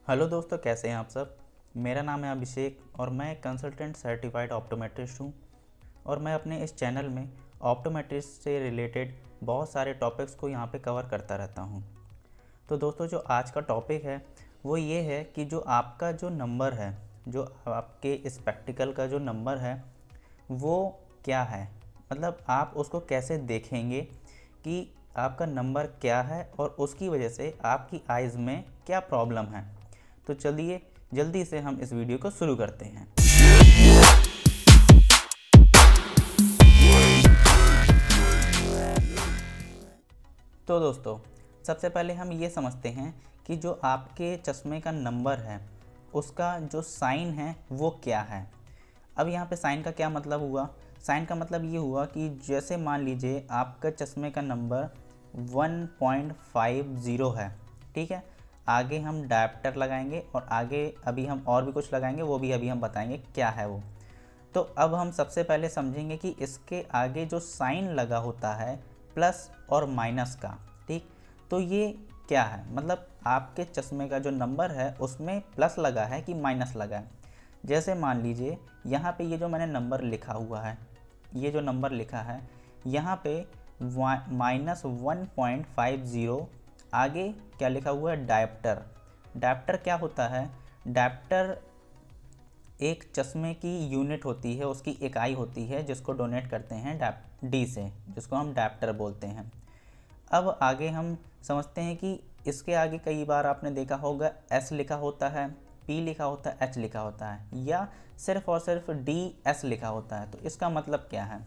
Hello दोस्तों, कैसे हैं आप सब। मेरा नाम है अभिषेक और मैं कंसल्टेंट सर्टिफाइड ऑप्टोमेट्रिस्ट हूं और मैं अपने इस चैनल में ऑप्टोमेट्रिस्ट से रिलेटेड बहुत सारे टॉपिक्स को यहां पे कवर करता रहता हूं। तो दोस्तों, जो आज का टॉपिक है वो ये है कि जो आपका जो नंबर है, जो आपके इस प्रैक्टिकल का जो नंबर है वो क्या है, मतलब आप उसको कैसे देखेंगे कि आपका नंबर क्या है और उसकी वजह से आपकी आइज़ में क्या प्रॉब्लम है। तो चलिए जल्दी से हम इस वीडियो को शुरू करते हैं। तो दोस्तों, सबसे पहले हम ये समझते हैं कि जो आपके चश्मे का नंबर है उसका जो साइन है वो क्या है। अब यहाँ पे साइन का क्या मतलब हुआ। साइन का मतलब ये हुआ कि जैसे मान लीजिए आपका चश्मे का नंबर 1.50 है, ठीक है। आगे हम डायप्टर लगाएंगे और आगे अभी हम और भी कुछ लगाएंगे, वो भी अभी हम बताएंगे क्या है वो। तो अब हम सबसे पहले समझेंगे कि इसके आगे जो साइन लगा होता है प्लस और माइनस का, ठीक। तो ये क्या है, मतलब आपके चश्मे का जो नंबर है उसमें प्लस लगा है कि माइनस लगा है। जैसे मान लीजिए यहाँ पे ये जो मैंने नंबर लिखा हुआ है, ये जो नंबर लिखा है यहाँ पे -1.50, आगे क्या लिखा हुआ है, डायप्टर। डायप्टर क्या होता है, डायप्टर एक चश्मे की यूनिट होती है, उसकी इकाई होती है जिसको डोनेट करते हैं डी से, जिसको हम डायप्टर बोलते हैं। अब आगे हम समझते हैं कि इसके आगे कई बार आपने देखा होगा एस लिखा होता है, पी लिखा होता है, एच लिखा होता है, या सिर्फ और सिर्फ डी एस लिखा होता है। तो इसका मतलब क्या है,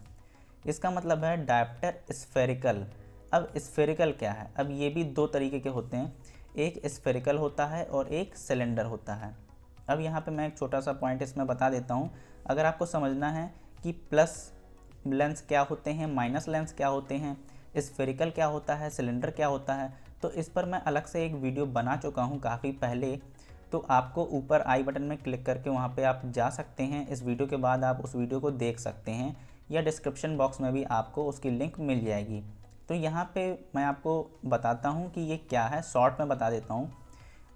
इसका मतलब है डायप्टर स्फेरिकल। अब स्फेरिकल क्या है, अब ये भी दो तरीके के होते हैं, एक स्फेरिकल होता है और एक सिलेंडर होता है। अब यहाँ पे मैं एक छोटा सा पॉइंट इसमें बता देता हूँ। अगर आपको समझना है कि प्लस लेंस क्या होते हैं, माइनस लेंस क्या होते हैं, स्फेरिकल क्या होता है, सिलेंडर क्या होता है, तो इस पर मैं अलग से एक वीडियो बना चुका हूँ काफ़ी पहले। तो आपको ऊपर आई बटन में क्लिक करके वहाँ पे आप जा सकते हैं, इस वीडियो के बाद आप उस वीडियो को देख सकते हैं, या डिस्क्रिप्शन बॉक्स में भी आपको उसकी लिंक मिल जाएगी। तो यहाँ पे मैं आपको बताता हूँ कि ये क्या है, शॉर्ट में बता देता हूँ।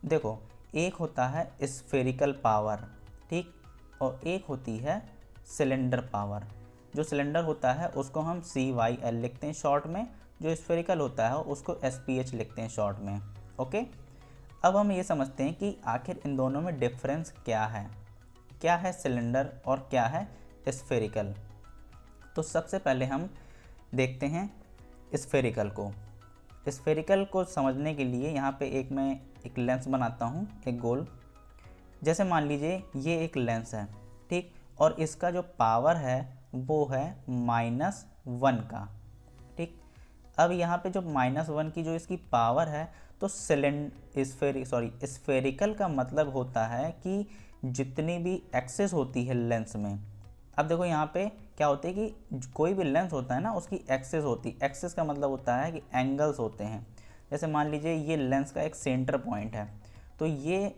देखो, एक होता है स्फेरिकल पावर, ठीक, और एक होती है सिलेंडर पावर। जो सिलेंडर होता है उसको हम CYL लिखते हैं शॉर्ट में, जो स्फेरिकल होता है उसको SPH लिखते हैं शॉर्ट में। ओके, अब हम ये समझते हैं कि आखिर इन दोनों में डिफरेंस क्या है सिलेंडर और क्या है स्फेरिकल। तो सबसे पहले हम देखते हैं स्फेरिकल को। स्फेरिकल को समझने के लिए यहाँ पे मैं एक लेंस बनाता हूँ, एक गोल। जैसे मान लीजिए ये एक लेंस है, ठीक, और इसका जो पावर है वो है -1 का, ठीक। अब यहाँ पे जो -1 की जो इसकी पावर है, तो स्फेरिकल का मतलब होता है कि जितनी भी एक्सेस होती है लेंस में। अब देखो यहाँ पे क्या होता है कि कोई भी लेंस होता है ना, उसकी एक्सेस होती, एक्सेस का मतलब होता है कि एंगल्स होते हैं। जैसे मान लीजिए ये लेंस का एक सेंटर पॉइंट है, तो ये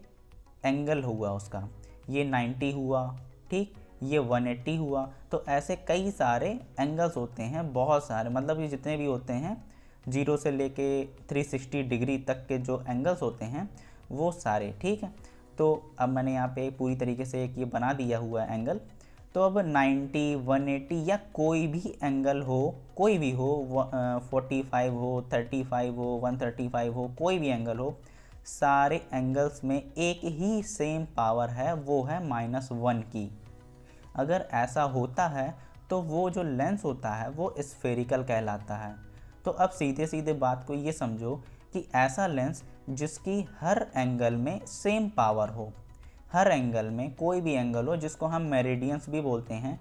एंगल हुआ उसका, ये 90 हुआ, ठीक, ये 180 हुआ। तो ऐसे कई सारे एंगल्स होते हैं, बहुत सारे, मतलब ये जितने भी होते हैं 0 से लेके 360 डिग्री तक के जो एंगल्स होते हैं वो सारे, ठीक है। तो अब मैंने यहाँ पे पूरी तरीके से एक ये बना दिया हुआ है एंगल। तो अब 90, 180 या कोई भी एंगल हो, कोई भी हो, 45 हो, 35 हो, 135 हो, कोई भी एंगल हो, सारे एंगल्स में एक ही सेम पावर है, वो है -1 की। अगर ऐसा होता है तो वो जो लेंस होता है वो स्फेरिकल कहलाता है। तो अब सीधे सीधे बात को ये समझो कि ऐसा लेंस जिसकी हर एंगल में सेम पावर हो, हर एंगल में कोई भी एंगल हो, जिसको हम मेरिडियंस भी बोलते हैं,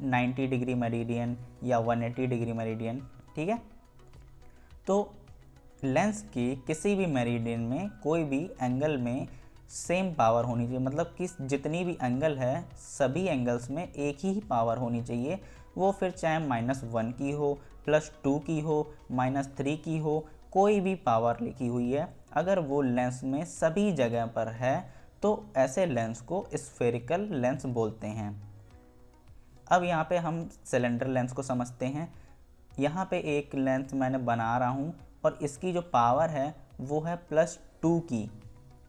90 डिग्री मेरिडियन या 180 डिग्री मेरिडियन, ठीक है। तो लेंस की किसी भी मेरिडियन में कोई भी एंगल में सेम पावर होनी चाहिए, मतलब कि जितनी भी एंगल है सभी एंगल्स में एक ही पावर होनी चाहिए। वो फिर चाहे -1 की हो, +2 की हो, -3 की हो, कोई भी पावर लिखी हुई है, अगर वो लेंस में सभी जगह पर है तो ऐसे लेंस को स्फेरिकल लेंस बोलते हैं। अब यहाँ पे हम सिलेंडर लेंस को समझते हैं। यहाँ पे एक लेंस मैंने बना रहा हूँ और इसकी जो पावर है वो है +2 की,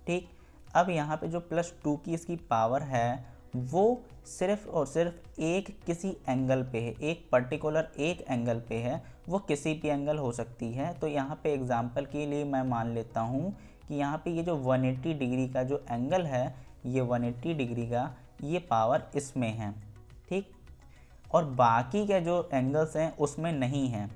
ठीक। अब यहाँ पे जो +2 की इसकी पावर है वो सिर्फ और सिर्फ एक किसी एंगल पे है, एक पर्टिकुलर एक एंगल पे है, वो किसी भी एंगल हो सकती है। तो यहाँ पे एग्जांपल के लिए मैं मान लेता हूँ कि यहाँ पे ये जो 180 डिग्री का जो एंगल है, ये 180 डिग्री का ये पावर इसमें है, ठीक, और बाकी के जो एंगल्स हैं उसमें नहीं हैं।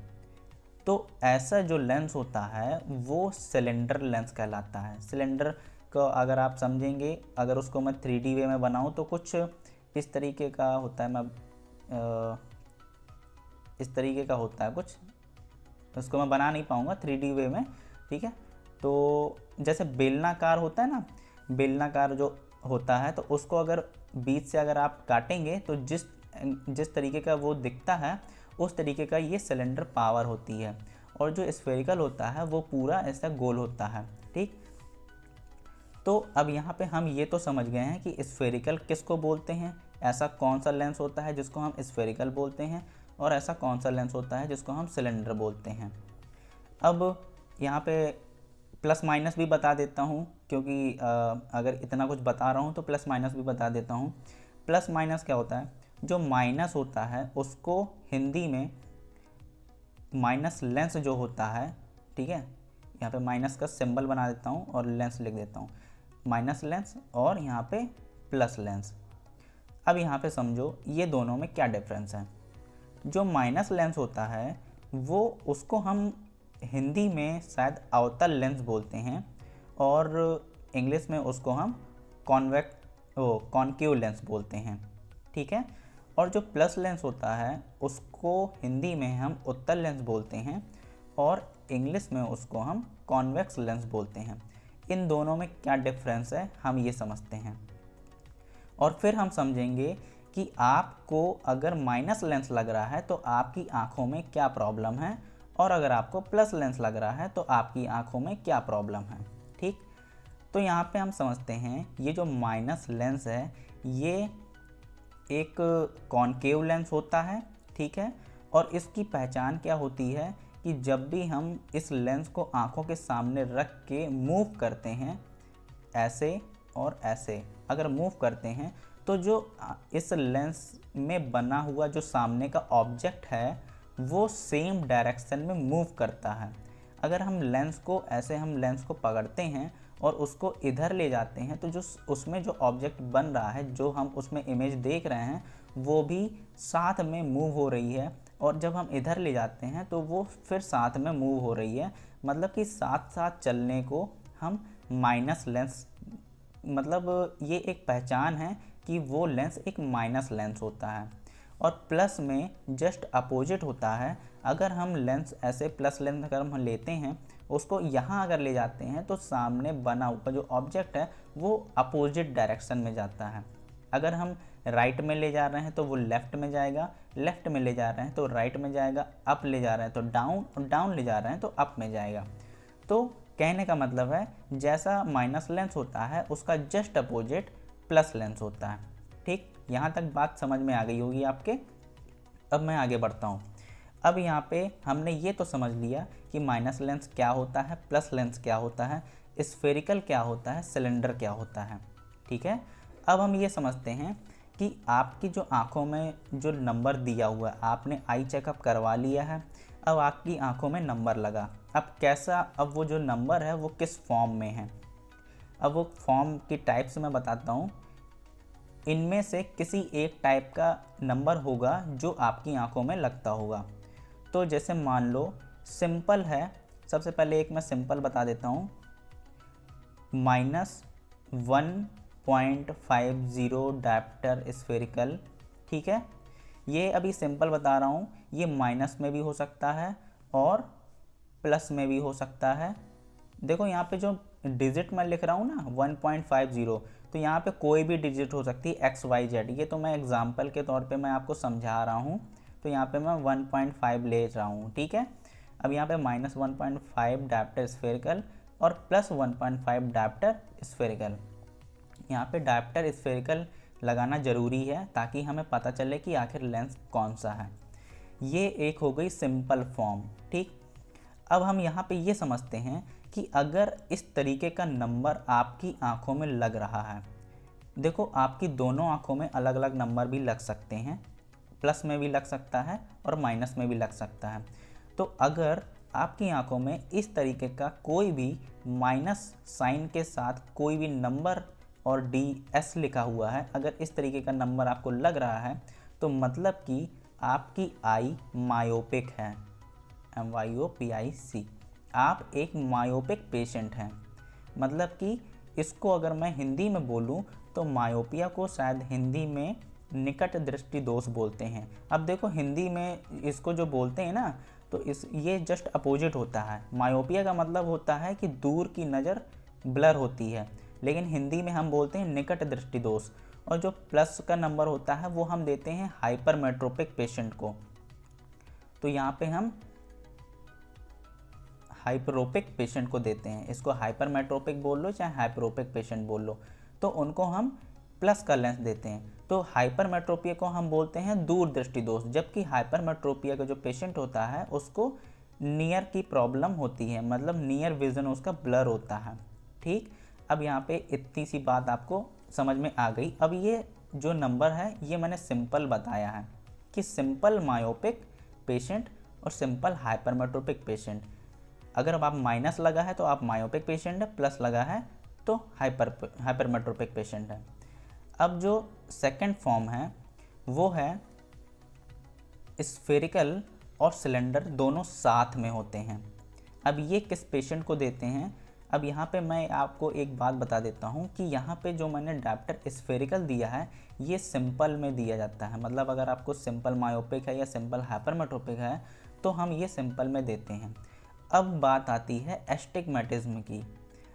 तो ऐसा जो लेंस होता है वो सिलेंडर लेंस कहलाता है। सिलेंडर को अगर आप समझेंगे, अगर उसको मैं 3D वे में बनाऊं तो कुछ इस तरीके का होता है, मैं इस तरीके का होता है कुछ, उसको मैं बना नहीं पाऊँगा 3D वे में, ठीक है। तो जैसे बेलनाकार होता है ना, बेलनाकार जो होता है तो उसको अगर बीच से अगर आप काटेंगे तो जिस तरीके का वो दिखता है उस तरीके का ये सिलेंडर पावर होती है। और जो स्फेरिकल होता है वो पूरा ऐसा गोल होता है, ठीक। तो अब यहाँ पे हम ये तो समझ गए हैं कि स्फेरिकल किसको बोलते हैं, ऐसा कौन सा लेंस होता है जिसको हम स्फेरिकल बोलते हैं, और ऐसा कौन सा लेंस होता है जिसको हम सिलेंडर बोलते हैं। अब यहाँ पे प्लस माइनस भी बता देता हूँ, क्योंकि अगर इतना कुछ बता रहा हूँ तो प्लस माइनस भी बता देता हूँ। प्लस माइनस क्या होता है, जो माइनस होता है उसको हिंदी में माइनस लेंस जो होता है, ठीक है, यहाँ पे माइनस का सिंबल बना देता हूँ और लेंस लिख देता हूँ, माइनस लेंस और यहाँ पे प्लस लेंस। अब यहाँ पे समझो ये दोनों में क्या डिफरेंस है। जो माइनस लेंस होता है वो उसको हम हिंदी में शायद अवतल लेंस बोलते हैं, और इंग्लिश में उसको हम कॉन्केव लेंस बोलते हैं, ठीक है। और जो प्लस लेंस होता है उसको हिंदी में हम उत्तल लेंस बोलते हैं, और इंग्लिश में उसको हम कॉन्वेक्स लेंस बोलते हैं। इन दोनों में क्या डिफरेंस है हम ये समझते हैं, और फिर हम समझेंगे कि आपको अगर माइनस लेंस लग रहा है तो आपकी आँखों में क्या प्रॉब्लम है, और अगर आपको प्लस लेंस लग रहा है तो आपकी आँखों में क्या प्रॉब्लम है, ठीक। तो यहाँ पे हम समझते हैं ये जो माइनस लेंस है ये एक कॉनकेव लेंस होता है, ठीक है। और इसकी पहचान क्या होती है कि जब भी हम इस लेंस को आँखों के सामने रख के मूव करते हैं, ऐसे और ऐसे अगर मूव करते हैं, तो जो इस लेंस में बना हुआ जो सामने का ऑब्जेक्ट है वो सेम डायरेक्शन में मूव करता है। अगर हम लेंस को ऐसे हम लेंस को पकड़ते हैं और उसको इधर ले जाते हैं तो जो उसमें जो ऑब्जेक्ट बन रहा है, जो हम उसमें इमेज देख रहे हैं, वो भी साथ में मूव हो रही है, और जब हम इधर ले जाते हैं तो वो फिर साथ में मूव हो रही है। मतलब कि साथ साथ चलने को हम माइनस लेंस, मतलब ये एक पहचान है कि वो लेंस एक माइनस लेंस होता है। और प्लस में जस्ट अपोजिट होता है। अगर हम लेंस ऐसे प्लस लेंस अगर हम लेते हैं, उसको यहाँ अगर ले जाते हैं तो सामने बना हुआ जो ऑब्जेक्ट है वो अपोजिट डायरेक्शन में जाता है। अगर हम राइट में ले जा रहे हैं तो वो लेफ़्ट में जाएगा, लेफ़्ट में ले जा रहे हैं तो राइट में जाएगा, अप ले जा रहे हैं तो डाउन, और डाउन ले जा रहे हैं तो अप में जाएगा। तो कहने का मतलब है जैसा माइनस लेंस होता है उसका जस्ट अपोजिट प्लस लेंस होता है, ठीक। यहाँ तक बात समझ में आ गई होगी आपके। अब मैं आगे बढ़ता हूँ। अब यहाँ पे हमने ये तो समझ लिया कि माइनस लेंस क्या होता है, प्लस लेंस क्या होता है, स्फेरिकल क्या होता है, सिलेंडर क्या होता है, ठीक है। अब हम ये समझते हैं कि आपकी जो आँखों में जो नंबर दिया हुआ है, आपने आई चेकअप करवा लिया है, अब आपकी आँखों में नंबर लगा। अब कैसा, अब वो जो नंबर है वो किस फॉर्म में है, अब वो फॉर्म की टाइप्स मैं बताता हूँ। इनमें से किसी एक टाइप का नंबर होगा जो आपकी आंखों में लगता होगा। तो जैसे मान लो सिंपल है, सबसे पहले एक मैं सिंपल बता देता हूँ, -1.50 डायप्टर स्फेरिकल, ठीक है। ये अभी सिंपल बता रहा हूँ, ये माइनस में भी हो सकता है और प्लस में भी हो सकता है। देखो यहाँ पे जो डिजिट मैं लिख रहा हूँ ना 1.50, तो यहाँ पे कोई भी डिजिट हो सकती है XYZ। ये तो मैं एग्जांपल के तौर पे मैं आपको समझा रहा हूँ, तो यहाँ पे मैं 1.5 ले रहा हूँ, ठीक है। अब यहाँ पे -1.5 डायप्टर स्फेरिकल और +1.5 डायप्टर स्फेरिकल। यहाँ पे डायप्टर स्फेरिकल लगाना ज़रूरी है ताकि हमें पता चले कि आखिर लेंस कौन सा है। ये एक हो गई सिंपल फॉर्म, ठीक। अब हम यहाँ पे ये समझते हैं कि अगर इस तरीके का नंबर आपकी आंखों में लग रहा है, देखो आपकी दोनों आंखों में अलग अलग नंबर भी लग सकते हैं, प्लस में भी लग सकता है और माइनस में भी लग सकता है। तो अगर आपकी आंखों में इस तरीके का कोई भी माइनस साइन के साथ कोई भी नंबर और DS लिखा हुआ है, अगर इस तरीके का नंबर आपको लग रहा है तो मतलब कि आपकी आई मायोपिक है, MYOPIC, आप एक मायोपिक पेशेंट हैं। मतलब कि इसको अगर मैं हिंदी में बोलूं तो मायोपिया को शायद हिंदी में निकट दृष्टि दोष बोलते हैं। अब देखो हिंदी में इसको जो बोलते हैं ना, तो ये जस्ट अपोजिट होता है। मायोपिया का मतलब होता है कि दूर की नज़र ब्लर होती है, लेकिन हिंदी में हम बोलते हैं निकट दृष्टि दोष। और जो प्लस का नंबर होता है वो हम देते हैं हाइपरमेट्रोपिक पेशेंट को। तो यहाँ पे हम हाइपरोपिक पेशेंट को देते हैं, इसको हाइपरमेट्रोपिक बोल लो चाहे हाइपरोपिक पेशेंट बोल लो, तो उनको हम प्लस का लेंस देते हैं। तो हाइपरमेट्रोपिया को हम बोलते हैं दूर दृष्टि दोष, जबकि हाइपरमेट्रोपिया का जो पेशेंट होता है उसको नियर की प्रॉब्लम होती है, मतलब नियर विजन उसका ब्लर होता है। ठीक, अब यहाँ पे इतनी सी बात आपको समझ में आ गई। अब ये जो नंबर है ये मैंने सिंपल बताया है कि सिंपल मायोपिक पेशेंट और सिंपल हाइपरमेट्रोपिक पेशेंट, अगर अब आप माइनस लगा है तो आप मायोपिक पेशेंट है, प्लस लगा है तो हाइपरमेट्रोपिक पेशेंट है। अब जो सेकंड फॉर्म है वो है स्फेरिकल और सिलेंडर दोनों साथ में होते हैं। अब ये किस पेशेंट को देते हैं? अब यहाँ पे मैं आपको एक बात बता देता हूँ कि यहाँ पे जो मैंने डायप्टर स्फेरिकल दिया है ये सिंपल में दिया जाता है। मतलब अगर आपको सिंपल मायोपिक है या सिंपल हाइपरमेट्रोपिक है तो हम ये सिंपल में देते हैं। अब बात आती है एस्टिग्मेटिज्म की।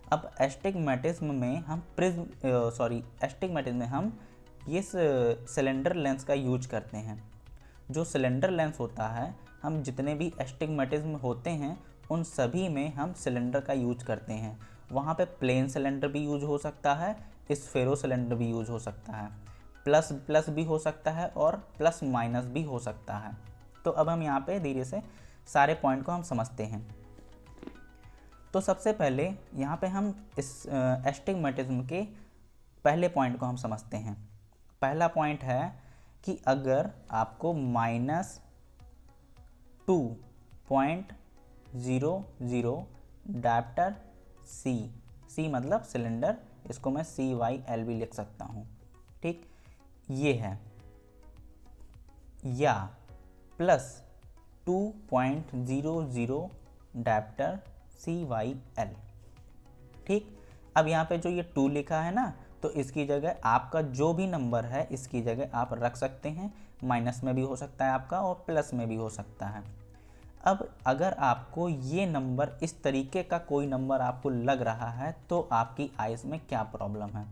अब एस्टिग्मेटिज्म में हम एस्टिग्मेटिज्म में हम ये सिलेंडर लेंस का यूज करते हैं। जो सिलेंडर लेंस होता है, हम जितने भी एस्टिग्मेटिज्म होते हैं उन सभी में हम सिलेंडर का यूज करते हैं। वहाँ पे प्लेन सिलेंडर भी यूज हो सकता है, स्फेरो सिलेंडर भी यूज हो सकता है, प्लस प्लस भी हो सकता है और प्लस माइनस भी हो सकता है। तो अब हम यहाँ पे धीरे से सारे पॉइंट को हम समझते हैं। तो सबसे पहले यहाँ पे हम इस एस्टिग्मेटिज्म के पहले पॉइंट को हम समझते हैं। पहला पॉइंट है कि अगर आपको -2.00 डायप्टर C मतलब सिलेंडर, इसको मैं CYL भी लिख सकता हूँ, ठीक, ये है, या प्लस 2.00 डायप्टर CYL, ठीक। अब यहाँ पे जो ये 2 लिखा है ना, तो इसकी जगह आपका जो भी नंबर है इसकी जगह आप रख सकते हैं। माइनस में भी हो सकता है आपका और प्लस में भी हो सकता है। अब अगर आपको ये नंबर इस तरीके का कोई नंबर आपको लग रहा है तो आपकी आइज़ में क्या प्रॉब्लम है?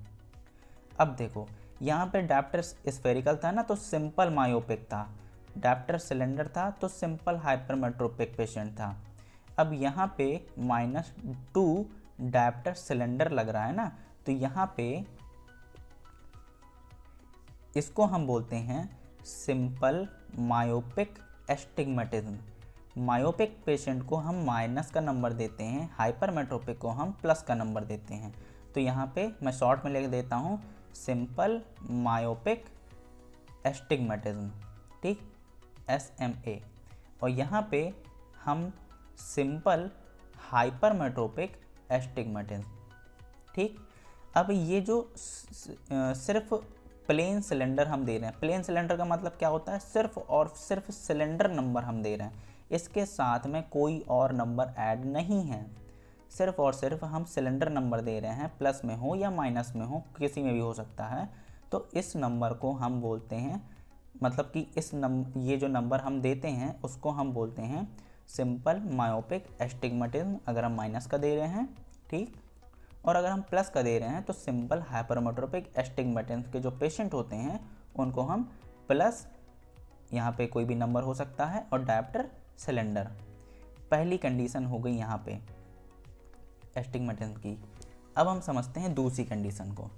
अब देखो यहाँ पे डायप्टर स्फेरिकल था ना तो सिंपल मायोपिक था, डायप्टर सिलेंडर था तो सिंपल हाइपरमेट्रोपिक पेशेंट था। अब यहाँ पे -2 डायप्टर सिलेंडर लग रहा है ना, तो यहाँ पे इसको हम बोलते हैं simple myopic astigmatism. Myopic patient को हम माइनस का नंबर देते हैं, हाइपरमेट्रोपिक को हम प्लस का नंबर देते हैं। तो यहाँ पे मैं शॉर्ट में लिख देता हूँ सिंपल मायोपिक एस्टिग्मेटिज्म, ठीक, SMA। और यहाँ पे हम सिंपल हाइपरमेट्रोपिक एस्टिग्मेटिज्म, ठीक। अब ये जो सिर्फ प्लेन सिलेंडर हम दे रहे हैं, प्लेन सिलेंडर का मतलब क्या होता है? सिर्फ और सिर्फ सिलेंडर नंबर हम दे रहे हैं, इसके साथ में कोई और नंबर ऐड नहीं है, सिर्फ और सिर्फ हम सिलेंडर नंबर दे रहे हैं, प्लस में हो या माइनस में हो, किसी में भी हो सकता है। तो इस नंबर को हम बोलते हैं, मतलब कि ये जो नंबर हम देते हैं उसको हम बोलते हैं सिंपल मायोपिक एस्टिग्मेटिज्म, अगर हम माइनस का दे रहे हैं, ठीक। और अगर हम प्लस का दे रहे हैं तो सिंपल हाइपरमेट्रोपिक एस्टिग्मेटिज्म के जो पेशेंट होते हैं उनको हम प्लस, यहाँ पे कोई भी नंबर हो सकता है, और डायप्टर सिलेंडर। पहली कंडीशन हो गई यहाँ पे एस्टिग्मेटिज्म की। अब हम समझते हैं दूसरी कंडीशन को।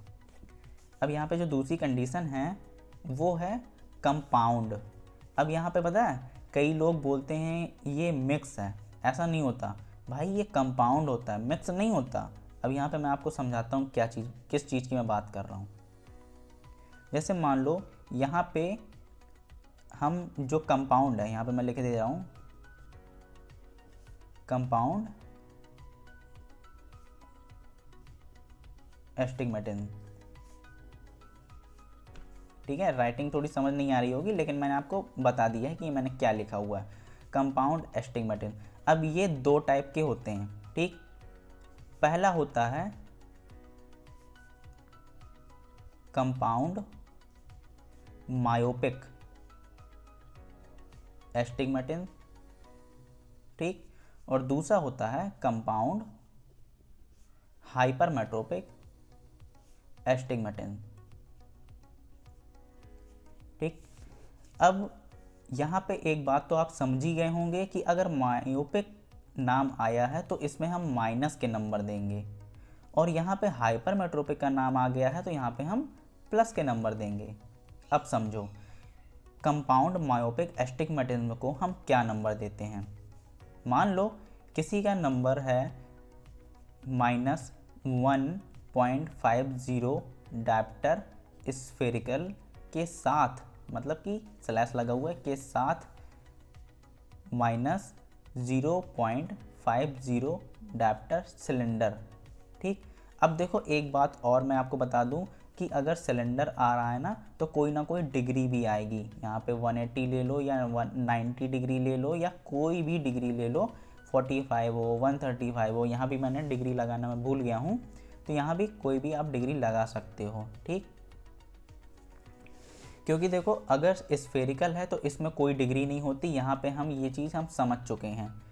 अब यहाँ पे जो दूसरी कंडीशन है वो है कंपाउंड। अब यहाँ पे पता है कई लोग बोलते हैं ये मिक्स है, ऐसा नहीं होता। भाई ये कंपाउंड होता है, मिक्स नहीं होता। अब यहाँ पे मैं आपको समझाता हूँ क्या चीज़, किस चीज़ की मैं बात कर रहा हूँ। जैसे मान लो यहाँ पे हम जो कंपाउंड है, यहाँ पे मैं लिख दे रहा हूँ कंपाउंड एस्टिग्मेटिन। ठीक है, राइटिंग थोड़ी समझ नहीं आ रही होगी, लेकिन मैंने आपको बता दिया है कि मैंने क्या लिखा हुआ है, कंपाउंड एस्टिग्मेटिन। अब ये दो टाइप के होते हैं, ठीक। पहला होता है कंपाउंड मायोपिक एस्टिग्मेटिन, ठीक। और दूसरा होता है कंपाउंड हाइपरमेट्रोपिक एस्टिग्मेटिन, ठीक। अब यहाँ पे एक बात तो आप समझ ही गए होंगे कि अगर मायोपिक नाम आया है तो इसमें हम माइनस के नंबर देंगे, और यहाँ पे हाइपरमेट्रोपिक का नाम आ गया है तो यहाँ पे हम प्लस के नंबर देंगे। अब समझो, कंपाउंड मायोपिक एस्टिग्मेटिज्म को हम क्या नंबर देते हैं। मान लो किसी का नंबर है -1.50 डायप्टर स्फेरिकल के साथ, मतलब कि स्लैश लगा हुआ है, के साथ -0.50 डायप्टर सिलेंडर, ठीक। अब देखो एक बात और मैं आपको बता दूं कि अगर सिलेंडर आ रहा है ना तो कोई ना कोई डिग्री भी आएगी। यहाँ पे 180 ले लो या 190 डिग्री ले लो या कोई भी डिग्री ले लो, 45 हो 135 हो, यहाँ भी मैंने डिग्री लगाना मैं भूल गया हूँ, तो यहाँ भी कोई भी आप डिग्री लगा सकते हो, ठीक। क्योंकि देखो अगर स्फेरिकल है तो इसमें कोई डिग्री नहीं होती, यहाँ पे हम ये चीज़ हम समझ चुके हैं।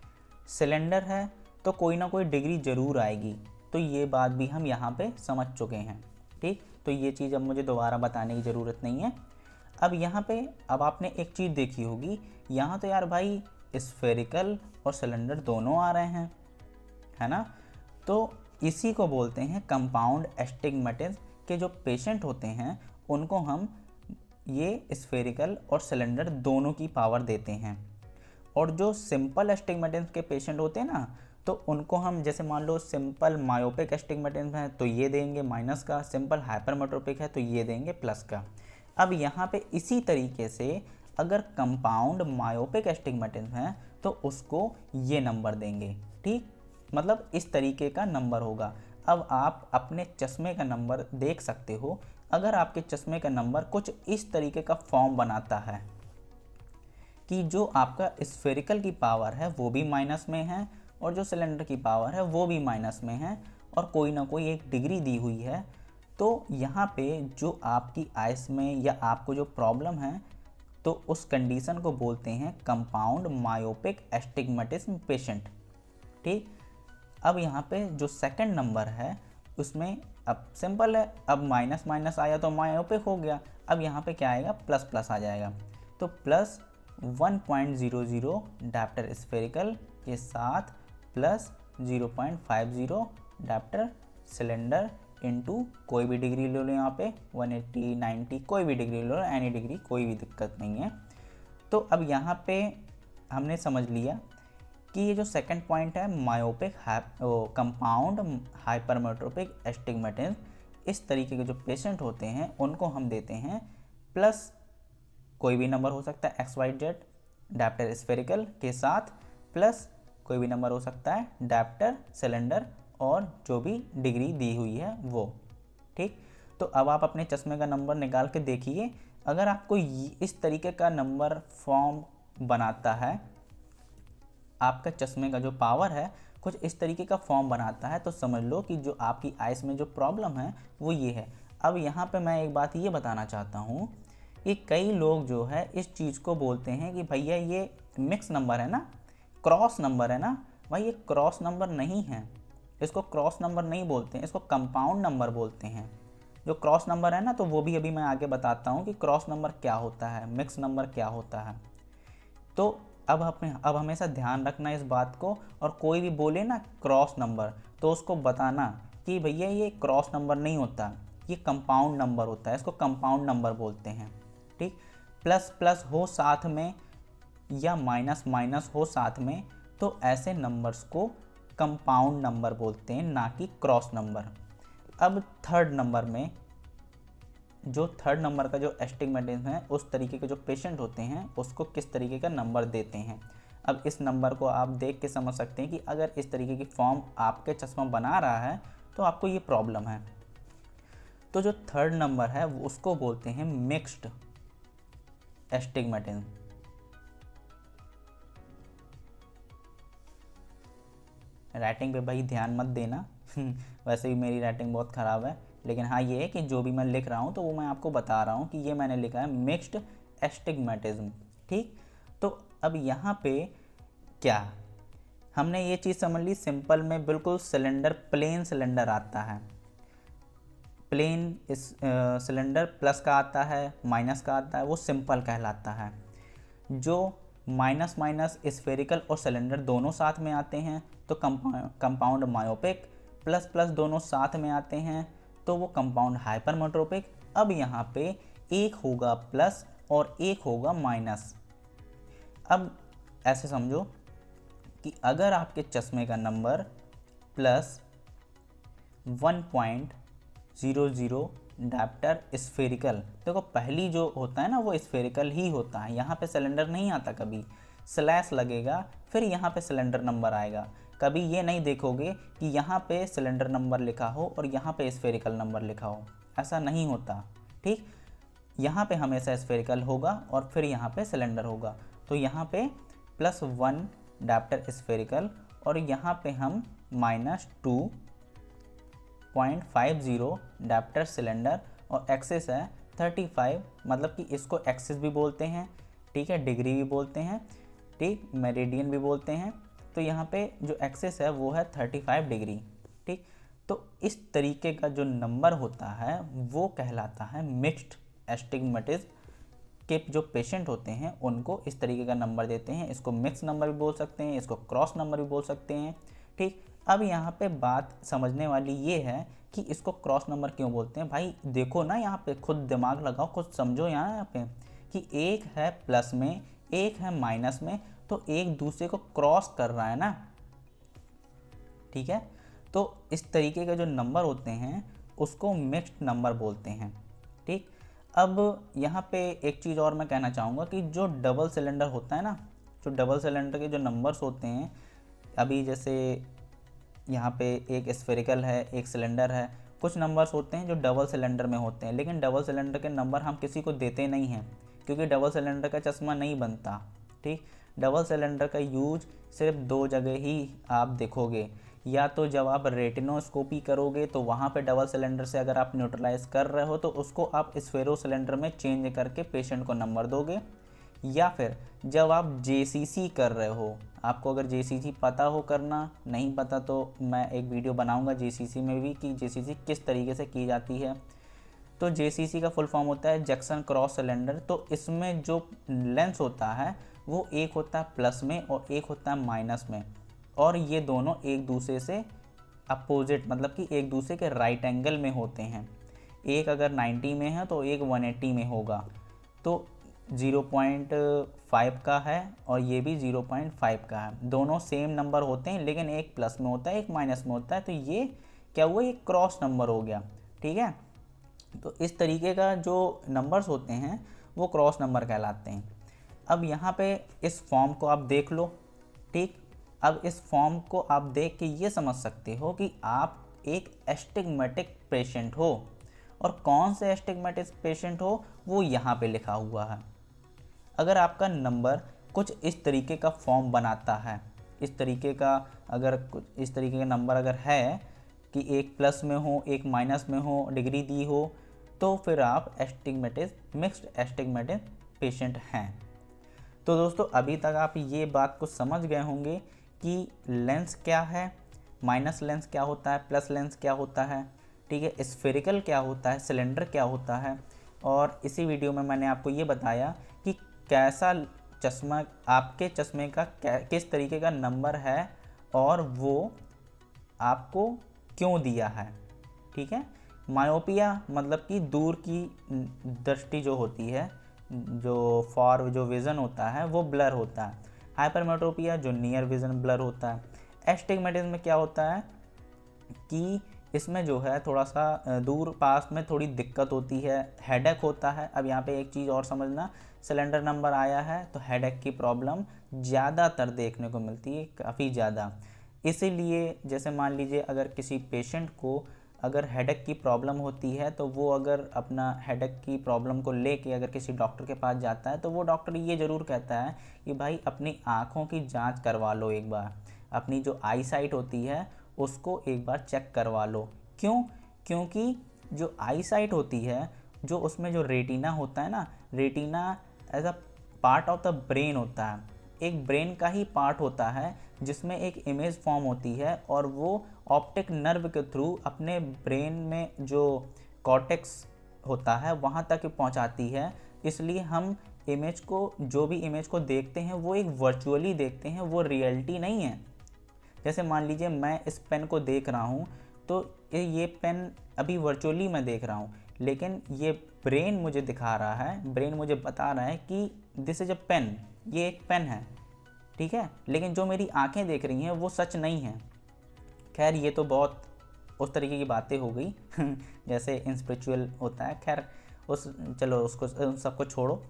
सिलेंडर है तो कोई ना कोई डिग्री ज़रूर आएगी, तो ये बात भी हम यहाँ पे समझ चुके हैं, ठीक। तो ये चीज़ अब मुझे दोबारा बताने की ज़रूरत नहीं है। अब यहाँ पे अब आपने एक चीज़ देखी होगी, यहाँ तो यार भाई स्फेरिकल और सिलेंडर दोनों आ रहे हैं, है ना। तो इसी को बोलते हैं कंपाउंड एस्टिग्मेटिस के जो पेशेंट होते हैं उनको हम ये स्फेरिकल और सिलेंडर दोनों की पावर देते हैं। और जो सिंपल एस्टिग्मेटिस के पेशेंट होते हैं ना तो उनको हम, जैसे मान लो सिंपल मायोपिक एस्टिग्मेटिस है तो ये देंगे माइनस का, सिंपल हाइपरमेट्रोपिक है तो ये देंगे प्लस का। अब यहाँ पे इसी तरीके से अगर कंपाउंड मायोपिक एस्टिग्मेटिस है तो उसको ये नंबर देंगे, ठीक। मतलब इस तरीके का नंबर होगा। अब आप अपने चश्मे का नंबर देख सकते हो, अगर आपके चश्मे का नंबर कुछ इस तरीके का फॉर्म बनाता है कि जो आपका स्फेरिकल की पावर है वो भी माइनस में है और जो सिलेंडर की पावर है वो भी माइनस में है और कोई ना कोई एक डिग्री दी हुई है, तो यहाँ पे जो आपकी आइस में या आपको जो प्रॉब्लम है तो उस कंडीशन को बोलते हैं कंपाउंड मायोपिक एस्टिग्मेटिज्म पेशेंट, ठीक। अब यहाँ पे जो सेकंड नंबर है उसमें अब सिंपल है, अब माइनस माइनस आया तो मायोपिक हो गया, अब यहाँ पे क्या आएगा प्लस प्लस आ जाएगा, तो प्लस 1.00 डायप्टर स्फेरिकल के साथ प्लस 0.50 डायप्टर सिलेंडर इनटू कोई भी डिग्री ले लो, यहाँ पे 180 90 कोई भी डिग्री ले लो, एनी डिग्री कोई भी दिक्कत नहीं है। तो अब यहाँ पे हमने समझ लिया कि ये जो सेकंड पॉइंट है मायोपिक कंपाउंड हाइपरमेट्रोपिक एस्टिग्मेटिस, इस तरीके के जो पेशेंट होते हैं उनको हम देते हैं प्लस कोई भी नंबर हो सकता है XYZ डायप्टर स्फेरिकल के साथ प्लस कोई भी नंबर हो सकता है डायप्टर सिलेंडर और जो भी डिग्री दी हुई है वो, ठीक। तो अब आप अपने चश्मे का नंबर निकाल के देखिए, अगर आपको इस तरीके का नंबर फॉर्म बनाता है, आपका चश्मे का जो पावर है कुछ इस तरीके का फॉर्म बनाता है, तो समझ लो कि जो आपकी आइस में जो प्रॉब्लम है वो ये है। अब यहाँ पे मैं एक बात ये बताना चाहता हूँ कि कई लोग जो है इस चीज़ को बोलते हैं कि भैया ये मिक्स नंबर है ना, क्रॉस नंबर है ना। भाई ये क्रॉस नंबर नहीं है, इसको क्रॉस नंबर नहीं बोलते हैं, इसको कंपाउंड नंबर बोलते हैं। जो क्रॉस नंबर है ना तो वो भी अभी मैं आगे बताता हूँ कि क्रॉस नंबर क्या होता है, मिक्स नंबर क्या होता है। तो अब हमेशा ध्यान रखना इस बात को, और कोई भी बोले ना क्रॉस नंबर तो उसको बताना कि भैया ये क्रॉस नंबर नहीं होता, ये कंपाउंड नंबर होता है, इसको कंपाउंड नंबर बोलते हैं, ठीक। प्लस प्लस हो साथ में या माइनस माइनस हो साथ में, तो ऐसे नंबर्स को कंपाउंड नंबर बोलते हैं, ना कि क्रॉस नंबर। अब थर्ड नंबर में, जो थर्ड नंबर का जो एस्टिग्मेटिज्म है, उस तरीके के जो पेशेंट होते हैं उसको किस तरीके का नंबर देते हैं। अब इस नंबर को आप देख के समझ सकते हैं कि अगर इस तरीके की फॉर्म आपके चश्मा बना रहा है तो आपको ये प्रॉब्लम है। तो जो थर्ड नंबर है उसको बोलते हैं मिक्स्ड एस्टिग्मेटिज्म। राइटिंग पे भाई ध्यान मत देना वैसे भी मेरी राइटिंग बहुत ख़राब है, लेकिन हाँ ये है कि जो भी मैं लिख रहा हूँ तो वो मैं आपको बता रहा हूँ कि ये मैंने लिखा है मिक्स्ड एस्टिग्मेटिज्म। ठीक, तो अब यहाँ पे क्या हमने ये चीज़ समझ ली सिंपल में, बिल्कुल सिलेंडर, प्लेन सिलेंडर आता है, प्लेन इस सिलेंडर प्लस का आता है, माइनस का आता है, वो सिंपल कहलाता है। जो माइनस माइनस स्फेरिकल और सिलेंडर दोनों साथ में आते हैं तो कंपाउंड मायोपिक, प्लस प्लस दोनों साथ में आते हैं तो वो कंपाउंड हाइपरमेट्रोपिक। अब यहाँ पे एक होगा प्लस और एक होगा माइनस। अब ऐसे समझो कि अगर आपके चश्मे का नंबर प्लस 1.00 डायप्टर स्फेरिकल, देखो पहली जो होता है ना वो स्फेरिकल ही होता है, यहाँ पे सिलेंडर नहीं आता, कभी स्लैश लगेगा फिर यहाँ पे सिलेंडर नंबर आएगा। कभी ये नहीं देखोगे कि यहाँ पे सिलेंडर नंबर लिखा हो और यहाँ पे स्फेरिकल नंबर लिखा हो, ऐसा नहीं होता। ठीक, यहाँ पे हमेशा स्फेरिकल होगा और फिर यहाँ पे सिलेंडर होगा। तो यहाँ पे +1 डायप्टर स्फेरिकल और यहाँ पे हम -2.50 डायप्टर सिलेंडर, और एक्सिस है 35, मतलब कि इसको एक्सिस भी बोलते हैं, ठीक है, डिग्री भी बोलते हैं, ठीक, मेरिडियन भी बोलते हैं। तो यहाँ पे जो एक्सिस है वो है 35 डिग्री। ठीक, तो इस तरीके का जो नंबर होता है वो कहलाता है मिक्स्ड एस्टिग्मेटिज्म के जो पेशेंट होते हैं उनको इस तरीके का नंबर देते हैं। इसको मिक्स नंबर भी बोल सकते हैं, इसको क्रॉस नंबर भी बोल सकते हैं। ठीक, अब यहाँ पे बात समझने वाली ये है कि इसको क्रॉस नंबर क्यों बोलते हैं। भाई देखो ना, यहाँ पे खुद दिमाग लगाओ, खुद समझो यहाँ पे कि एक है प्लस में, एक है माइनस में, तो एक दूसरे को क्रॉस कर रहा है ना। ठीक है, तो इस तरीके के जो नंबर होते हैं उसको मिक्स्ड नंबर बोलते हैं। ठीक, अब यहाँ पे एक चीज़ और मैं कहना चाहूँगा कि जो डबल सिलेंडर होता है ना, जो डबल सिलेंडर के जो नंबर्स होते हैं, अभी जैसे यहाँ पे एक स्फेरिकल है, एक सिलेंडर है, कुछ नंबर्स होते हैं जो डबल सिलेंडर में होते हैं, लेकिन डबल सिलेंडर के नंबर हम किसी को देते नहीं हैं क्योंकि डबल सिलेंडर का चश्मा नहीं बनता। ठीक, डबल सिलेंडर का यूज सिर्फ 2 जगह ही आप देखोगे, या तो जब आप रेटिनोस्कोपी करोगे तो वहाँ पे डबल सिलेंडर से अगर आप न्यूट्रलाइज कर रहे हो तो उसको आप स्फेरो सिलेंडर में चेंज करके पेशेंट को नंबर दोगे, या फिर जब आप जेसीसी कर रहे हो, आपको अगर जेसीसी पता हो करना, नहीं पता तो मैं एक वीडियो बनाऊंगा जेसीसी में भी कि जेसीसी किस तरीके से की जाती है। तो जेसीसी का फुल फॉर्म होता है जंक्शन क्रॉस सिलेंडर। तो इसमें जो लेंस होता है वो एक होता है प्लस में और एक होता है माइनस में, और ये दोनों एक दूसरे से अपोजिट, मतलब कि एक दूसरे के राइट एंगल में होते हैं। एक अगर 90 में है तो एक 180 में होगा। तो 0.5 का है और ये भी 0.5 का है, दोनों सेम नंबर होते हैं लेकिन एक प्लस में होता है एक माइनस में होता है। तो ये क्या हुआ, ये क्रॉस नंबर हो गया। ठीक है, तो इस तरीके का जो नंबर्स होते हैं वो क्रॉस नंबर कहलाते हैं। अब यहाँ पे इस फॉर्म को आप देख लो। ठीक, अब इस फॉर्म को आप देख के ये समझ सकते हो कि आप एक एस्टिग्मेटिक पेशेंट हो, और कौन से एस्टिग्मेटिक पेशेंट हो वो यहाँ पे लिखा हुआ है। अगर आपका नंबर कुछ इस तरीके का फॉर्म बनाता है, इस तरीके का, अगर कुछ इस तरीके का नंबर अगर है कि एक प्लस में हो एक माइनस में हो, डिग्री दी हो, तो फिर आप मिक्स्ड एस्टिग्मेटिक पेशेंट हैं। तो दोस्तों अभी तक आप ये बात को समझ गए होंगे कि लेंस क्या है, माइनस लेंस क्या होता है, प्लस लेंस क्या होता है, ठीक है, स्फेरिकल क्या होता है, सिलेंडर क्या होता है। और इसी वीडियो में मैंने आपको ये बताया कि कैसा चश्मा, आपके चश्मे का किस तरीके का नंबर है और वो आपको क्यों दिया है। ठीक है, मायोपिया मतलब कि दूर की दृष्टि जो होती है, जो विज़न होता है वो ब्लर होता है। हाइपरमेट्रोपिया जो नियर विज़न ब्लर होता है। एस्टिग्मेटिज्म में क्या होता है कि इसमें जो है थोड़ा सा दूर पास में थोड़ी दिक्कत होती है, हेडेक होता है। अब यहाँ पे एक चीज़ और समझना, सिलेंडर नंबर आया है तो हेडेक की प्रॉब्लम ज़्यादातर देखने को मिलती है, काफ़ी ज़्यादा। इसीलिए जैसे मान लीजिए अगर किसी पेशेंट को अगर हेडेक की प्रॉब्लम होती है तो वो अगर अपना हेडेक की प्रॉब्लम को लेके अगर किसी डॉक्टर के पास जाता है तो वो डॉक्टर ये ज़रूर कहता है कि भाई अपनी आँखों की जांच करवा लो एक बार, अपनी जो आई साइट होती है उसको एक बार चेक करवा लो। क्यों? क्योंकि जो आई साइट होती है, जो उसमें जो रेटिना होता है ना, retina as a part of the brain होता है, एक ब्रेन का ही पार्ट होता है जिसमें एक इमेज फॉर्म होती है और वो ऑप्टिक नर्व के थ्रू अपने ब्रेन में जो कॉर्टेक्स होता है वहाँ तक पहुँचाती है। इसलिए हम इमेज को, जो भी इमेज को देखते हैं वो एक वर्चुअली देखते हैं, वो रियलिटी नहीं है। जैसे मान लीजिए मैं इस पेन को देख रहा हूँ तो ये पेन अभी वर्चुअली मैं देख रहा हूँ, लेकिन ये ब्रेन मुझे दिखा रहा है, ब्रेन मुझे बता रहा है कि दिस इज अ पेन, ये एक पेन है, ठीक है। लेकिन जो मेरी आंखें देख रही हैं वो सच नहीं है। खैर ये तो बहुत उस तरीके की बातें हो गई जैसे स्पिरिचुअल होता है। खैर उस चलो उसको सबको छोड़ो,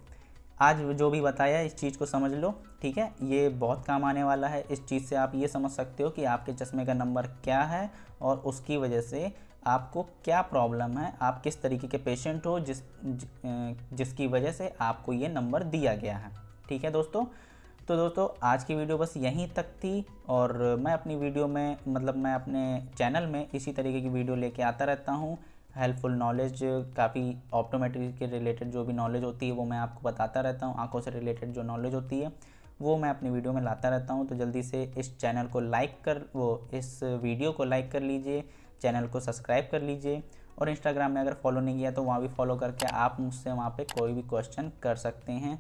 आज जो भी बताया इस चीज़ को समझ लो, ठीक है। ये बहुत काम आने वाला है। इस चीज़ से आप ये समझ सकते हो कि आपके चश्मे का नंबर क्या है और उसकी वजह से आपको क्या प्रॉब्लम है, आप किस तरीके के पेशेंट हो जिसकी वजह से आपको ये नंबर दिया गया है, ठीक है दोस्तों। तो दोस्तों आज की वीडियो बस यहीं तक थी और मैं अपनी वीडियो में मैं अपने चैनल में इसी तरीके की वीडियो लेके आता रहता हूँ। हेल्पफुल नॉलेज, काफ़ी ऑप्टोमेट्री के रिलेटेड जो भी नॉलेज होती है वो मैं आपको बताता रहता हूँ। आंखों से रिलेटेड जो नॉलेज होती है वो मैं अपनी वीडियो में लाता रहता हूँ। तो जल्दी से इस चैनल को इस वीडियो को लाइक कर लीजिए, चैनल को सब्सक्राइब कर लीजिए और इंस्टाग्राम में अगर फॉलो नहीं किया तो वहाँ भी फॉलो करके आप मुझसे वहाँ पे कोई भी क्वेश्चन कर सकते हैं,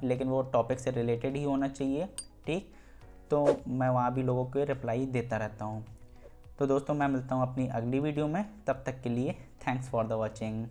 लेकिन वो टॉपिक से रिलेटेड ही होना चाहिए, ठीक। तो मैं वहाँ भी लोगों को रिप्लाई देता रहता हूँ। तो दोस्तों मैं मिलता हूँ अपनी अगली वीडियो में, तब तक के लिए थैंक्स फॉर द वॉचिंग।